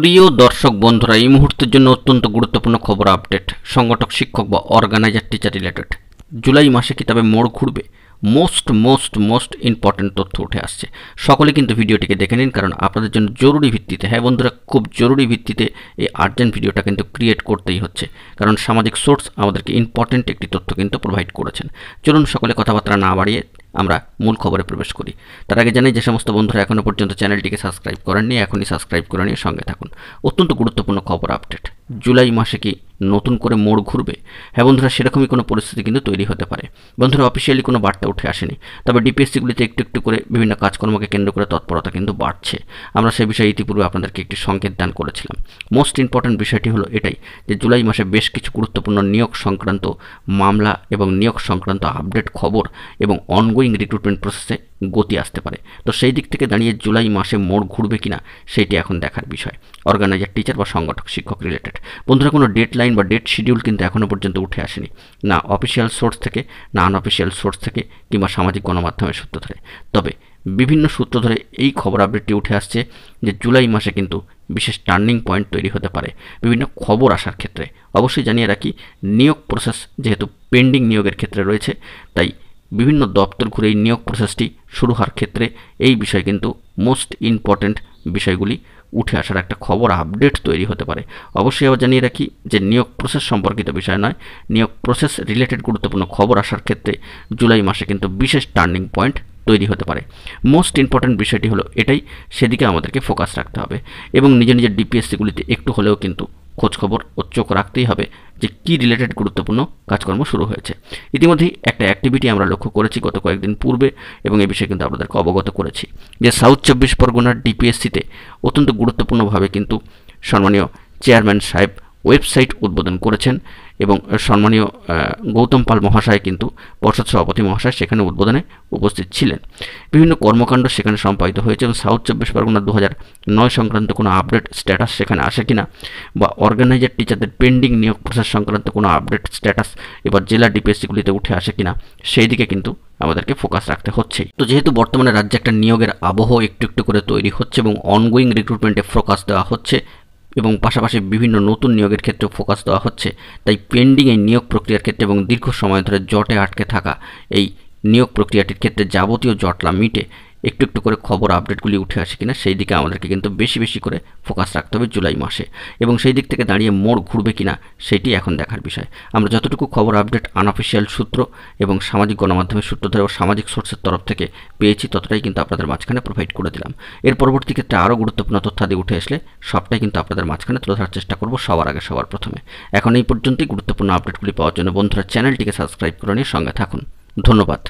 প্রিয় দর্শক বন্ধুরা, এই মুহূর্তের জন্য অত্যন্ত গুরুত্বপূর্ণ খবর আপডেট। সংগঠক, শিক্ষক বা অর্গানাইজার টিচার রিলেটেড জুলাই মাসে কি তবে মোড় ঘুরবে? মোস্ট ইম্পর্টেন্ট তথ্য উঠে আসছে। সকলে কিন্তু ভিডিওটিকে দেখে নিন, কারণ আপনাদের জন্য জরুরি ভিত্তিতে, হ্যাঁ বন্ধুরা, খুব জরুরি ভিত্তিতে এই আর্জেন্ট ভিডিওটা কিন্তু ক্রিয়েট করতেই হচ্ছে, কারণ সামাজিক সোর্স আমাদেরকে ইম্পর্টেন্ট একটি তথ্য কিন্তু প্রোভাইড করেছেন। চলুন সকলে কথাবার্তা না বাড়িয়ে আমরা মূল খবরে প্রবেশ করি। তার আগে জানাই, যে সমস্ত বন্ধুরা এখনও পর্যন্ত চ্যানেলটিকে সাবস্ক্রাইব করেননি, এখনই সাবস্ক্রাইব করে নিয়ে সঙ্গে থাকুন। অত্যন্ত গুরুত্বপূর্ণ খবর আপডেট। জুলাই মাসে কি নতুন করে মোড় ঘুরবে? হ্যাঁ বন্ধুরা, সেরকমই কোনো পরিস্থিতি কিন্তু তৈরি হতে পারে। বন্ধুরা, অফিসিয়ালি কোনো বার্তা উঠে আসেনি, তবে ডিপিএসসিগুলিতে একটু একটু করে বিভিন্ন কাজকর্মকে কেন্দ্র করে তৎপরতা কিন্তু বাড়ছে। আমরা সে বিষয়ে ইতিপূর্বে আপনাদেরকে একটি সংকেত দান করেছিলাম। মোস্ট ইম্পর্ট্যান্ট বিষয়টি হলো এটাই, যে জুলাই মাসে বেশ কিছু গুরুত্বপূর্ণ নিয়োগ সংক্রান্ত মামলা এবং নিয়োগ সংক্রান্ত আপডেট খবর এবং অনগোয়িং রিক্রুটমেন্ট প্রসেসে গতি আসতে পারে। তো সেই দিক থেকে দাঁড়িয়ে জুলাই মাসে মোড় ঘুরবে কিনা সেইটি এখন দেখার বিষয়। অর্গানাইজার, টিচার বা সংগঠক, শিক্ষক রিলেটেড বন্ধুরা, কোনো ডেডলাইন বা ডেট শিডিউল কিন্তু এখনও পর্যন্ত উঠে আসেনি, না অফিসিয়াল সোর্স থেকে, না আনঅফিসিয়াল সোর্স থেকে, কিংবা সামাজিক গণমাধ্যমের সূত্র ধরে। তবে বিভিন্ন সূত্র ধরে এই খবর আপডেটটি উঠে আসছে যে জুলাই মাসে কিন্তু বিশেষ টার্নিং পয়েন্ট তৈরি হতে পারে বিভিন্ন খবর আসার ক্ষেত্রে। অবশ্যই জানিয়ে রাখি, নিয়োগ প্রসেস যেহেতু পেন্ডিং নিয়োগের ক্ষেত্রে রয়েছে, তাই বিভিন্ন দপ্তর ঘুরে এই নিয়োগ প্রসেসটি শুরু হওয়ার ক্ষেত্রে এই বিষয় কিন্তু মোস্ট ইম্পর্ট্যান্ট বিষয়গুলি উঠে আসার একটা খবর আপডেট তৈরি হতে পারে। অবশ্যই আবার জানিয়ে রাখি যে নিয়োগ প্রসেস সম্পর্কিত বিষয় নয়, নিয়োগ প্রসেস রিলেটেড গুরুত্বপূর্ণ খবর আসার ক্ষেত্রে জুলাই মাসে কিন্তু বিশেষ টার্নিং পয়েন্ট তৈরি হতে পারে। মোস্ট ইম্পর্ট্যান্ট বিষয়টি হলো এটাই, সেদিকে আমাদেরকে ফোকাস রাখতে হবে এবং নিজের ডিপিএসসিগুলিতে একটু হলেও কিন্তু খোঁজখবর ও চোখ রাখতেই হবে যে কী রিলেটেড গুরুত্বপূর্ণ কাজকর্ম শুরু হয়েছে। ইতিমধ্যেই একটা অ্যাক্টিভিটি আমরা লক্ষ্য করেছি গত কয়েকদিন পূর্বে, এবং এ বিষয়ে কিন্তু আপনাদেরকে অবগত করেছি যে সাউথ 24 পরগনার ডিপিএসসিতে অত্যন্ত গুরুত্বপূর্ণভাবে কিন্তু সম্মানীয় চেয়ারম্যান সাহেব ওয়েবসাইট উদ্বোধন করেছেন, এবং সম্মানীয় গৌতম পাল মহাশয় কিন্তু পর্ষদ সভাপতি মহাশয় সেখানে উদ্বোধনে উপস্থিত ছিলেন। বিভিন্ন কর্মকাণ্ড সেখানে সম্পাদিত হয়েছে, এবং সাউথ 24 পরগনা 2009 সংক্রান্ত কোনো আপডেট স্ট্যাটাস সেখানে আসে কিনা, বা অর্গানাইজার টিচারদের পেন্ডিং নিয়োগ প্রসেস সংক্রান্ত কোনো আপডেট স্ট্যাটাস এবার জেলা ডিপিএসসিগুলিতে উঠে আসে কিনা, সেই দিকে কিন্তু আমাদেরকে ফোকাস রাখতে হচ্ছেই। তো যেহেতু বর্তমানে রাজ্যে একটা নিয়োগের আবহ একটু একটু করে তৈরি হচ্ছে এবং অনগোয়িং রিক্রুটমেন্টে ফোকাস দেওয়া হচ্ছে, এবং পাশাপাশি বিভিন্ন নতুন নিয়োগের ক্ষেত্রেও ফোকাস দেওয়া হচ্ছে, তাই পেন্ডিং এই নিয়োগ প্রক্রিয়ার ক্ষেত্রে এবং দীর্ঘ সময় ধরে জটে আটকে থাকা এই নিয়োগ প্রক্রিয়াটির ক্ষেত্রে যাবতীয় জটলা মিটে একটু একটু করে খবর আপডেটগুলি উঠে আসে কিনা, সেই দিকে আমাদেরকে কিন্তু বেশি বেশি করে ফোকাস রাখতে হবে জুলাই মাসে, এবং সেই দিক থেকে দাঁড়িয়ে মোড় ঘুরবে কিনা সেটি এখন দেখার বিষয়। আমরা যতটুকু খবর আপডেট আনঅফিসিয়াল সূত্র এবং সামাজিক গণমাধ্যমের সূত্র ধরে ও সামাজিক সোর্সের তরফ থেকে পেয়েছি, ততটাই কিন্তু আপনাদের মাঝখানে প্রোভাইড করে দিলাম। এর পরবর্তী ক্ষেত্রে আরও গুরুত্বপূর্ণ তথ্যাদি উঠে আসলে সবটাই কিন্তু আপনাদের মাঝখানে তুলে ধরার চেষ্টা করব সবার আগে, সবার প্রথমে। এখন এই পর্যন্তই গুরুত্বপূর্ণ আপডেটগুলি পাওয়ার জন্য বন্ধুরা চ্যানেলটিকে সাবস্ক্রাইব করে নিয়ে সঙ্গে থাকুন। ধন্যবাদ।